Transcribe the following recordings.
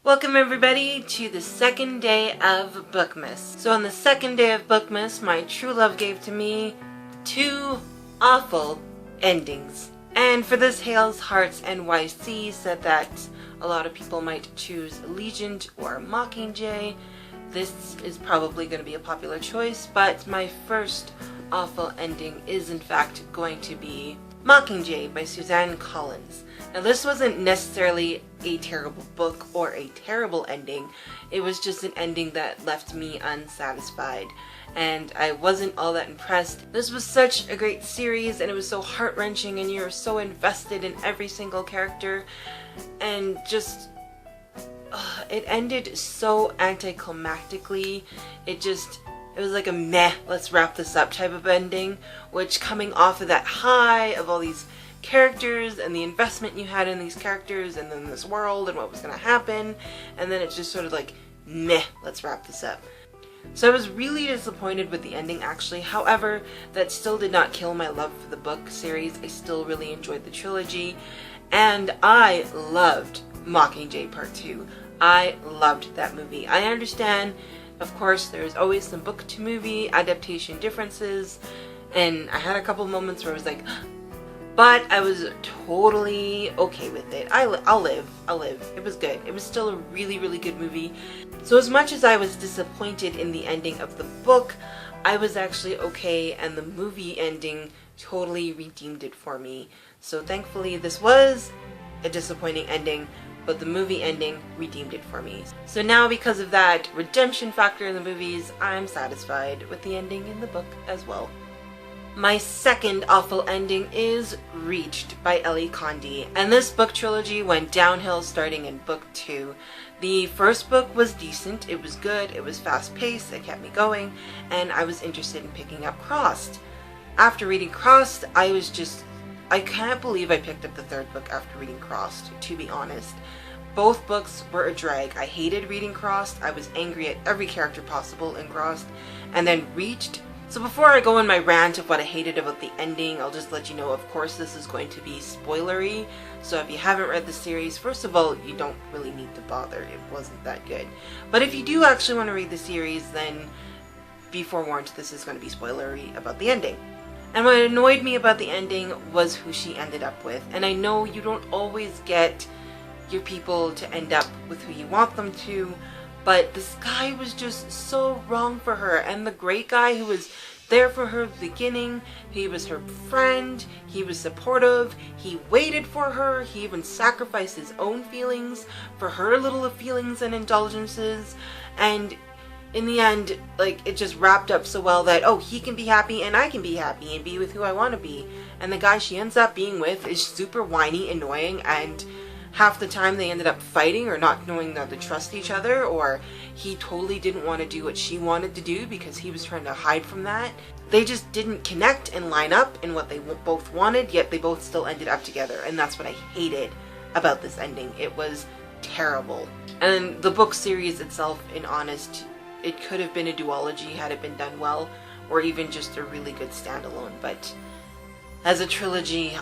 Welcome everybody to the second day of Bookmas. So on the second day of Bookmas, my true love gave to me 2 awful endings. And for this, Hales Hearts NYC said that a lot of people might choose Allegiant or Mockingjay. This is probably going to be a popular choice, but my first awful ending is in fact going to be Mockingjay by Suzanne Collins. Now this wasn't necessarily a terrible book or a terrible ending, it was just an ending that left me unsatisfied and I wasn't all that impressed. This was such a great series and it was so heart-wrenching and you're so invested in every single character, and just it ended so anticlimactically. It was like a meh, let's wrap this up type of ending, which coming off of that high of all these characters and the investment you had in these characters and then this world and what was going to happen, and then it's just sort of like meh, let's wrap this up. So I was really disappointed with the ending actually. However, that still did not kill my love for the book series. I still really enjoyed the trilogy and I loved Mockingjay Part 2. I loved that movie. I understand, of course, there's always some book to movie adaptation differences, and I had a couple moments where I was like, but I was totally okay with it. I'll live. It was good. It was still a really, really good movie. So as much as I was disappointed in the ending of the book, I was actually okay, and the movie ending totally redeemed it for me. So thankfully this was a disappointing ending, but the movie ending redeemed it for me. So now because of that redemption factor in the movies, I'm satisfied with the ending in the book as well. My second awful ending is Reached by Ellie Condie, and this book trilogy went downhill starting in book 2. The first book was decent, it was good, it was fast paced, it kept me going, and I was interested in picking up Crossed. After reading Crossed, I can't believe I picked up the third book after reading Crossed, to be honest. Both books were a drag. I hated reading Crossed, I was angry at every character possible in Crossed, and then Reached. So before I go in my rant of what I hated about the ending, I'll just let you know, of course this is going to be spoilery, so if you haven't read the series, first of all, you don't really need to bother, it wasn't that good. But if you do actually want to read the series, then be forewarned, this is going to be spoilery about the ending. And what annoyed me about the ending was who she ended up with, and I know you don't always get your people to end up with who you want them to, but this guy was just so wrong for her, and the great guy who was there for her at the beginning, he was her friend, he was supportive, he waited for her, he even sacrificed his own feelings for her little feelings and indulgences, and in the end, like, it just wrapped up so well that, oh, he can be happy and I can be happy and be with who I want to be, and the guy she ends up being with is super whiny, annoying, and half the time they ended up fighting or not knowing how to trust each other, or he totally didn't want to do what she wanted to do because he was trying to hide from that. They just didn't connect and line up in what they both wanted, yet they both still ended up together, and that's what I hated about this ending. It was terrible. And the book series itself, in honest, it could have been a duology had it been done well, or even just a really good standalone, but as a trilogy,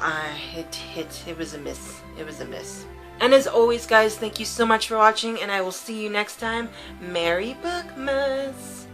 it was a miss. It was a miss. And as always guys, thank you so much for watching, and I will see you next time. Merry Bookmas!